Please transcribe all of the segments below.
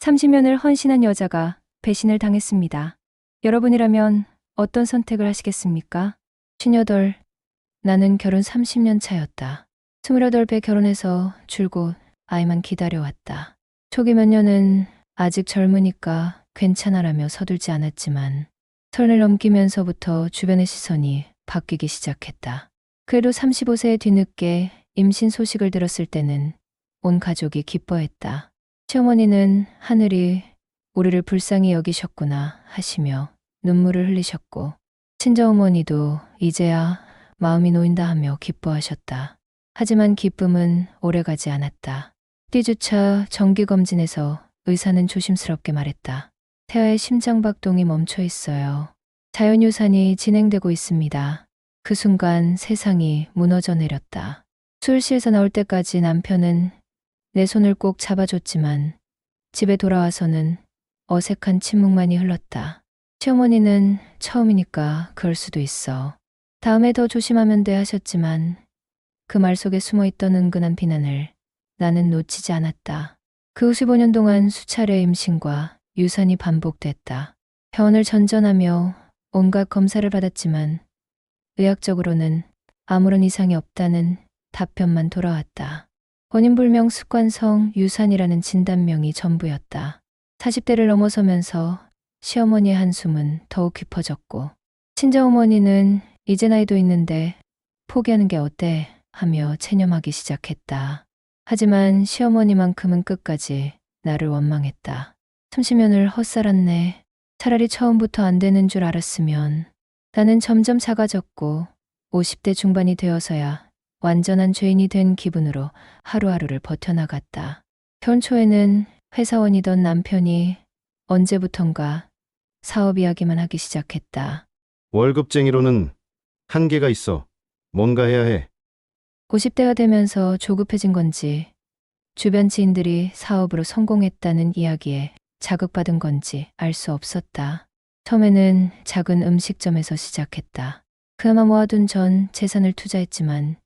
30년을 헌신한 여자가 배신을 당했습니다. 여러분이라면 어떤 선택을 하시겠습니까? 58. 나는 결혼 30년 차였다. 28배 결혼해서 줄곧 아이만 기다려왔다. 초기 몇 년은 아직 젊으니까 괜찮아라며 서둘지 않았지만 서른을 넘기면서부터 주변의 시선이 바뀌기 시작했다. 그래도 35세에 뒤늦게 임신 소식을 들었을 때는 온 가족이 기뻐했다. 시어머니는 하늘이 우리를 불쌍히 여기셨구나 하시며 눈물을 흘리셨고, 친정어머니도 이제야 마음이 놓인다 하며 기뻐하셨다. 하지만 기쁨은 오래가지 않았다. 띠주차 정기검진에서 의사는 조심스럽게 말했다. 태아의 심장박동이 멈춰 있어요. 자연유산이 진행되고 있습니다. 그 순간 세상이 무너져 내렸다. 수술실에서 나올 때까지 남편은 내 손을 꼭 잡아줬지만 집에 돌아와서는 어색한 침묵만이 흘렀다. 시어머니는 처음이니까 그럴 수도 있어. 다음에 더 조심하면 돼 하셨지만 그 말 속에 숨어있던 은근한 비난을 나는 놓치지 않았다. 그 후 15년 동안 수차례 임신과 유산이 반복됐다. 병원을 전전하며 온갖 검사를 받았지만 의학적으로는 아무런 이상이 없다는 답변만 돌아왔다. 원인불명 습관성 유산이라는 진단명이 전부였다. 40대를 넘어서면서 시어머니의 한숨은 더욱 깊어졌고, 친정어머니는 이제 나이도 있는데 포기하는 게 어때 하며 체념하기 시작했다. 하지만 시어머니만큼은 끝까지 나를 원망했다. 30년을 헛살았네. 차라리 처음부터 안 되는 줄 알았으면. 나는 점점 작아졌고 50대 중반이 되어서야 완전한 죄인이 된 기분으로 하루하루를 버텨나갔다. 결혼 초에는 회사원이던 남편이 언제부턴가 사업 이야기만 하기 시작했다. 월급쟁이로는 한계가 있어. 뭔가 해야 해. 50대가 되면서 조급해진 건지, 주변 지인들이 사업으로 성공했다는 이야기에 자극받은 건지 알 수 없었다. 처음에는 작은 음식점에서 시작했다. 그나마 모아둔 전 재산을 투자했지만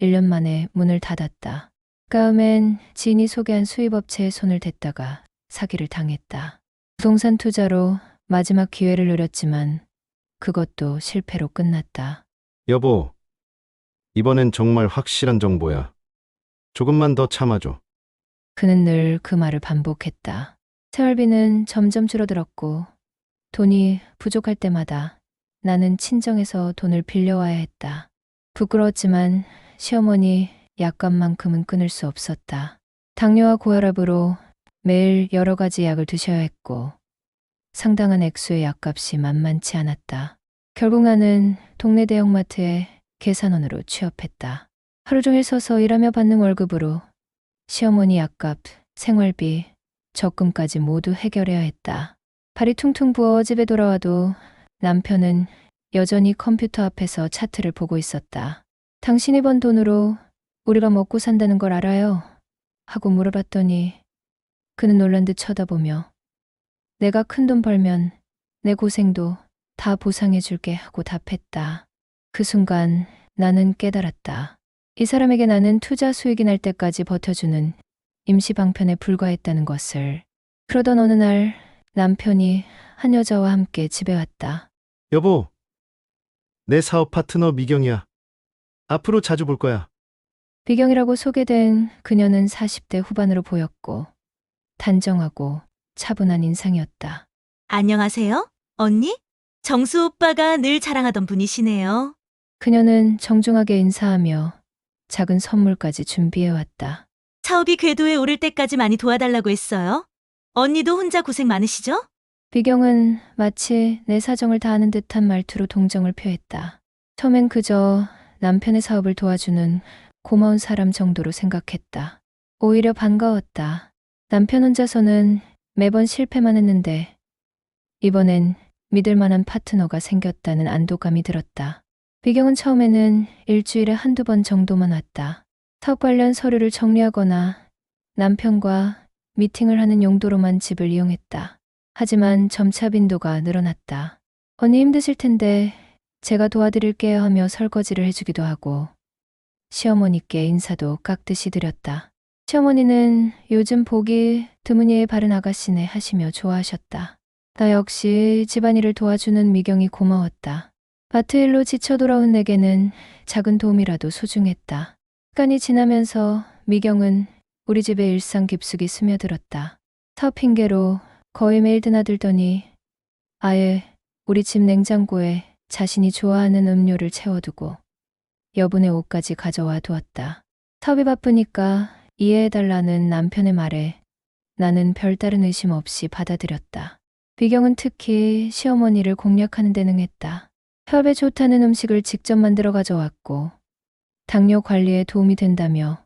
1년 만에 문을 닫았다. 다음엔 지인이 소개한 수입업체에 손을 댔다가 사기를 당했다. 부동산 투자로 마지막 기회를 노렸지만 그것도 실패로 끝났다. 여보, 이번엔 정말 확실한 정보야. 조금만 더 참아줘. 그는 늘 그 말을 반복했다. 생활비는 점점 줄어들었고 돈이 부족할 때마다 나는 친정에서 돈을 빌려와야 했다. 부끄러웠지만 시어머니 약값만큼은 끊을 수 없었다. 당뇨와 고혈압으로 매일 여러 가지 약을 드셔야 했고 상당한 액수의 약값이 만만치 않았다. 결국 나는 동네 대형마트에 계산원으로 취업했다. 하루 종일 서서 일하며 받는 월급으로 시어머니 약값, 생활비, 적금까지 모두 해결해야 했다. 발이 퉁퉁 부어 집에 돌아와도 남편은 여전히 컴퓨터 앞에서 차트를 보고 있었다. 당신이 번 돈으로 우리가 먹고 산다는 걸 알아요? 하고 물어봤더니 그는 놀란 듯 쳐다보며 내가 큰 돈 벌면 내 고생도 다 보상해 줄게 하고 답했다. 그 순간 나는 깨달았다. 이 사람에게 나는 투자 수익이 날 때까지 버텨주는 임시방편에 불과했다는 것을. 그러던 어느 날 남편이 한 여자와 함께 집에 왔다. 여보, 내 사업 파트너 미경이야. 앞으로 자주 볼 거야. 비경이라고 소개된 그녀는 40대 후반으로 보였고 단정하고 차분한 인상이었다. 안녕하세요, 언니? 정수 오빠가 늘 자랑하던 분이시네요. 그녀는 정중하게 인사하며 작은 선물까지 준비해왔다. 사업이 궤도에 오를 때까지 많이 도와달라고 했어요. 언니도 혼자 고생 많으시죠? 비경은 마치 내 사정을 다 아는 듯한 말투로 동정을 표했다. 처음엔 그저 남편의 사업을 도와주는 고마운 사람 정도로 생각했다. 오히려 반가웠다. 남편 혼자서는 매번 실패만 했는데 이번엔 믿을 만한 파트너가 생겼다는 안도감이 들었다. 비경은 처음에는 일주일에 한두 번 정도만 왔다. 사업 관련 서류를 정리하거나 남편과 미팅을 하는 용도로만 집을 이용했다. 하지만 점차 빈도가 늘어났다. 언니 힘드실 텐데 제가 도와드릴게요 하며 설거지를 해주기도 하고 시어머니께 인사도 깍듯이 드렸다. 시어머니는 요즘 보기 드문 바른 아가씨네 하시며 좋아하셨다. 나 역시 집안일을 도와주는 미경이 고마웠다. 마트 일로 지쳐 돌아온 내게는 작은 도움이라도 소중했다. 시간이 지나면서 미경은 우리 집의 일상 깊숙이 스며들었다. 사업 핑계로 거의 매일 드나들더니 아예 우리 집 냉장고에 자신이 좋아하는 음료를 채워두고 여분의 옷까지 가져와 두었다. 사업이 바쁘니까 이해해달라는 남편의 말에 나는 별다른 의심 없이 받아들였다. 미경은 특히 시어머니를 공략하는 데 능했다. 혈압에 좋다는 음식을 직접 만들어 가져왔고 당뇨 관리에 도움이 된다며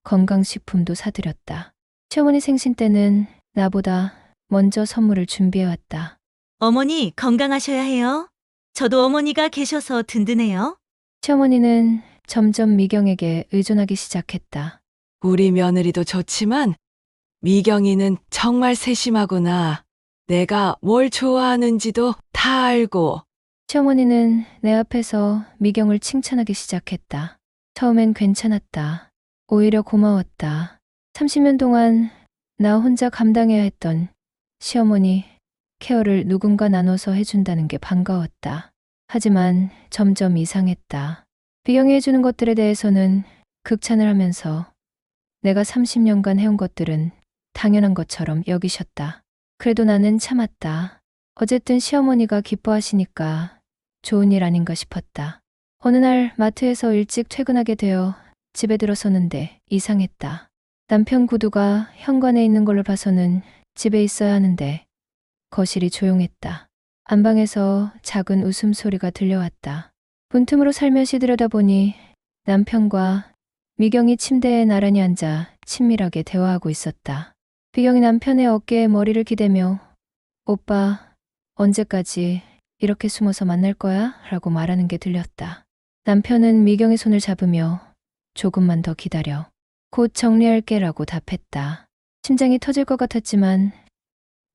건강식품도 사들였다. 시어머니 생신 때는 나보다 먼저 선물을 준비해왔다. 어머니 건강하셔야 해요. 저도 어머니가 계셔서 든든해요. 시어머니는 점점 미경에게 의존하기 시작했다. 우리 며느리도 좋지만 미경이는 정말 세심하구나. 내가 뭘 좋아하는지도 다 알고. 시어머니는 내 앞에서 미경을 칭찬하기 시작했다. 처음엔 괜찮았다. 오히려 고마웠다. 30년 동안 나 혼자 감당해야 했던 시어머니 케어를 누군가 나눠서 해준다는 게 반가웠다. 하지만 점점 이상했다. 미경이 해주는 것들에 대해서는 극찬을 하면서 내가 30년간 해온 것들은 당연한 것처럼 여기셨다. 그래도 나는 참았다. 어쨌든 시어머니가 기뻐하시니까 좋은 일 아닌가 싶었다. 어느 날 마트에서 일찍 퇴근하게 되어 집에 들어서는데 이상했다. 남편 구두가 현관에 있는 걸로 봐서는 집에 있어야 하는데 거실이 조용했다. 안방에서 작은 웃음소리가 들려왔다. 문틈으로 살며시 들여다보니 남편과 미경이 침대에 나란히 앉아 친밀하게 대화하고 있었다. 미경이 남편의 어깨에 머리를 기대며 오빠, 언제까지 이렇게 숨어서 만날 거야? 라고 말하는 게 들렸다. 남편은 미경의 손을 잡으며 조금만 더 기다려. 곧 정리할게 라고 답했다. 심장이 터질 것 같았지만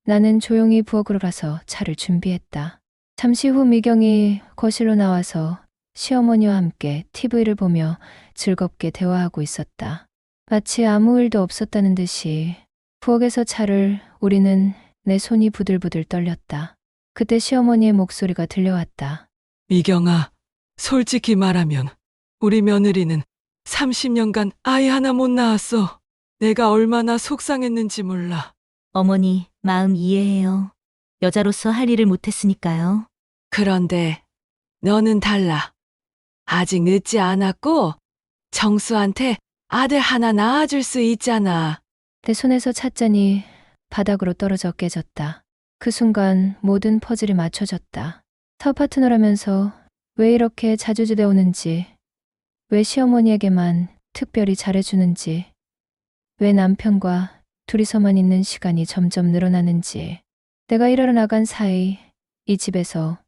나는 조용히 부엌으로 가서 차를 준비했다. 잠시 후 미경이 거실로 나와서 시어머니와 함께 TV를 보며 즐겁게 대화하고 있었다. 마치 아무 일도 없었다는 듯이 부엌에서 차를 우리는 내 손이 부들부들 떨렸다. 그때 시어머니의 목소리가 들려왔다. 미경아, 솔직히 말하면 우리 며느리는 30년간 아이 하나 못 낳았어. 내가 얼마나 속상했는지 몰라. 어머니 마음 이해해요. 여자로서 할 일을 못했으니까요. 그런데 너는 달라. 아직 늦지 않았고 정수한테 아들 하나 낳아줄 수 있잖아. 내 손에서 찻잔이 바닥으로 떨어져 깨졌다. 그 순간 모든 퍼즐이 맞춰졌다. 사업 파트너라면서 왜 이렇게 자주 집에 오는지, 왜 시어머니에게만 특별히 잘해주는지, 왜 남편과 둘이서만 있는 시간이 점점 늘어나는지, 내가 일하러 나간 사이 이 집에서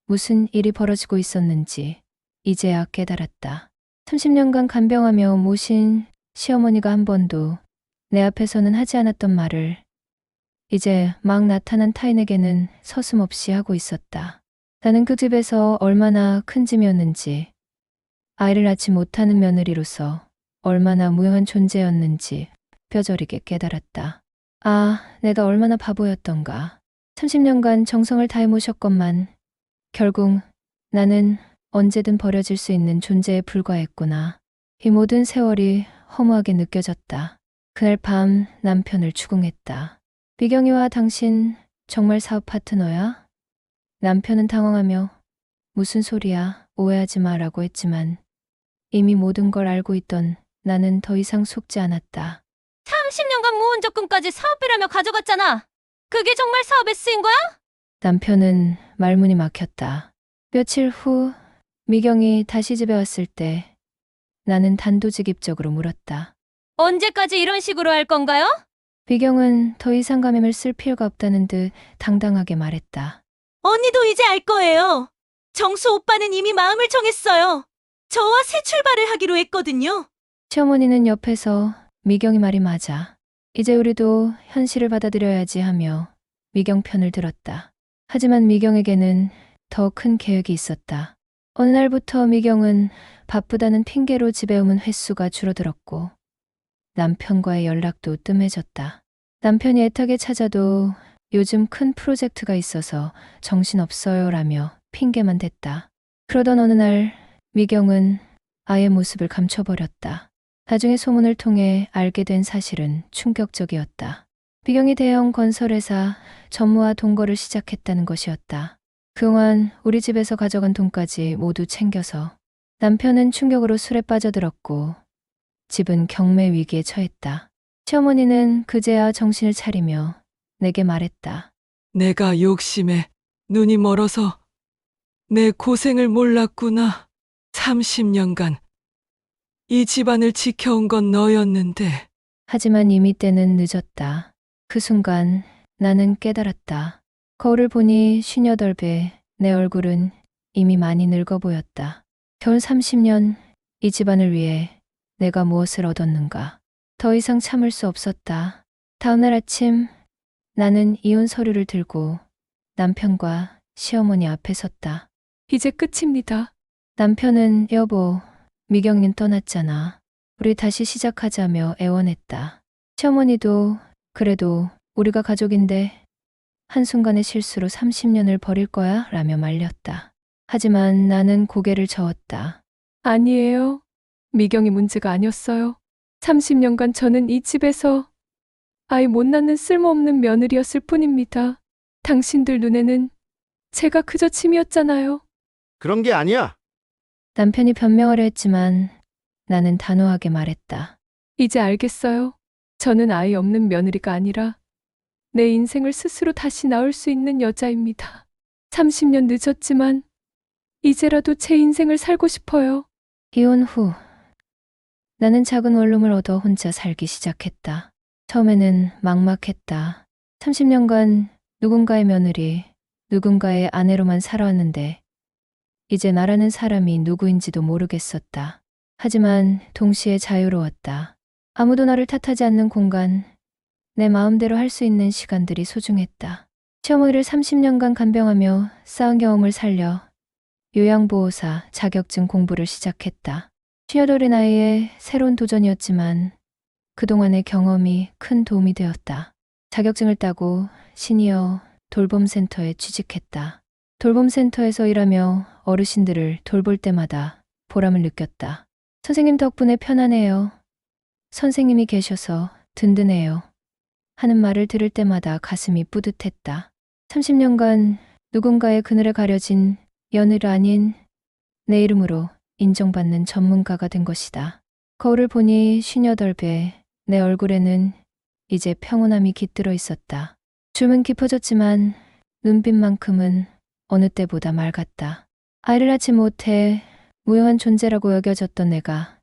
무슨 일이 벌어지고 있었는지 이제야 깨달았다. 30년간 간병하며 모신 시어머니가 한 번도 내 앞에서는 하지 않았던 말을 이제 막 나타난 타인에게는 서슴없이 하고 있었다. 나는 그 집에서 얼마나 큰 짐이었는지, 아이를 낳지 못하는 며느리로서 얼마나 무용한 존재였는지 뼈저리게 깨달았다. 아, 내가 얼마나 바보였던가. 30년간 정성을 다해 모셨건만 결국 나는 언제든 버려질 수 있는 존재에 불과했구나. 이 모든 세월이 허무하게 느껴졌다. 그날 밤 남편을 추궁했다. 미경이와 당신 정말 사업 파트너야? 남편은 당황하며 무슨 소리야, 오해하지 마라고 했지만 이미 모든 걸 알고 있던 나는 더 이상 속지 않았다. 30년간 모은 적금까지 사업비라며 가져갔잖아. 그게 정말 사업에 쓰인 거야? 남편은 말문이 막혔다. 며칠 후 미경이 다시 집에 왔을 때 나는 단도직입적으로 물었다. 언제까지 이런 식으로 할 건가요? 미경은 더 이상 감염을 쓸 필요가 없다는 듯 당당하게 말했다. 언니도 이제 알 거예요. 정수 오빠는 이미 마음을 정했어요. 저와 새 출발을 하기로 했거든요. 시어머니는 옆에서 미경이 말이 맞아. 이제 우리도 현실을 받아들여야지 하며 미경 편을 들었다. 하지만 미경에게는 더 큰 계획이 있었다. 어느 날부터 미경은 바쁘다는 핑계로 집에 오는 횟수가 줄어들었고 남편과의 연락도 뜸해졌다. 남편이 애타게 찾아도 요즘 큰 프로젝트가 있어서 정신없어요 라며 핑계만 댔다. 그러던 어느 날 미경은 아이의 모습을 감춰버렸다. 나중에 소문을 통해 알게 된 사실은 충격적이었다. 미경이 대형 건설회사 전무와 동거를 시작했다는 것이었다. 그동안 우리 집에서 가져간 돈까지 모두 챙겨서 남편은 충격으로 술에 빠져들었고 집은 경매 위기에 처했다. 시어머니는 그제야 정신을 차리며 내게 말했다. 내가 욕심에 눈이 멀어서 내 고생을 몰랐구나. 30년간 이 집안을 지켜온 건 너였는데. 하지만 이미 때는 늦었다. 그 순간 나는 깨달았다. 거울을 보니 58배, 내 얼굴은 이미 많이 늙어 보였다. 겨울 30년 이 집안을 위해 내가 무엇을 얻었는가. 더 이상 참을 수 없었다. 다음날 아침 나는 이혼 서류를 들고 남편과 시어머니 앞에 섰다. 이제 끝입니다. 남편은 여보, 미경님 떠났잖아. 우리 다시 시작하자며 애원했다. 시어머니도 그래도 우리가 가족인데 한순간의 실수로 30년을 버릴 거야? 라며 말렸다. 하지만 나는 고개를 저었다. 아니에요. 미경이 문제가 아니었어요. 30년간 저는 이 집에서 아이 못 낳는 쓸모없는 며느리였을 뿐입니다. 당신들 눈에는 제가 그저 짐이었잖아요. 그런 게 아니야. 남편이 변명하려 했지만 나는 단호하게 말했다. 이제 알겠어요. 저는 아이 없는 며느리가 아니라 내 인생을 스스로 다시 나올 수 있는 여자입니다. 30년 늦었지만 이제라도 제 인생을 살고 싶어요. 이혼 후 나는 작은 원룸을 얻어 혼자 살기 시작했다. 처음에는 막막했다. 30년간 누군가의 며느리, 누군가의 아내로만 살아왔는데 이제 나라는 사람이 누구인지도 모르겠었다. 하지만 동시에 자유로웠다. 아무도 나를 탓하지 않는 공간, 내 마음대로 할 수 있는 시간들이 소중했다. 시어머니를 30년간 간병하며 쌓은 경험을 살려 요양보호사 자격증 공부를 시작했다. 58의 나이에 새로운 도전이었지만 그동안의 경험이 큰 도움이 되었다. 자격증을 따고 시니어 돌봄센터에 취직했다. 돌봄센터에서 일하며 어르신들을 돌볼 때마다 보람을 느꼈다. 선생님 덕분에 편안해요. 선생님이 계셔서 든든해요. 하는 말을 들을 때마다 가슴이 뿌듯했다. 30년간 누군가의 그늘에 가려진 연을 아닌 내 이름으로 인정받는 전문가가 된 것이다. 거울을 보니 58배, 내 얼굴에는 이제 평온함이 깃들어 있었다. 줌은 깊어졌지만 눈빛만큼은 어느 때보다 맑았다. 아이를 낳지 못해 무용한 존재라고 여겨졌던 내가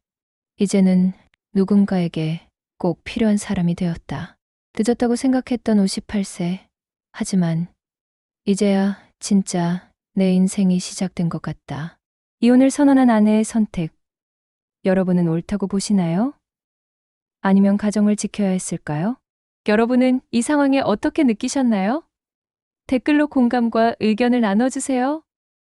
이제는 누군가에게 꼭 필요한 사람이 되었다. 늦었다고 생각했던 58세. 하지만 이제야 진짜 내 인생이 시작된 것 같다. 이혼을 선언한 아내의 선택. 여러분은 옳다고 보시나요? 아니면 가정을 지켜야 했을까요? 여러분은 이 상황에 어떻게 느끼셨나요? 댓글로 공감과 의견을 나눠주세요.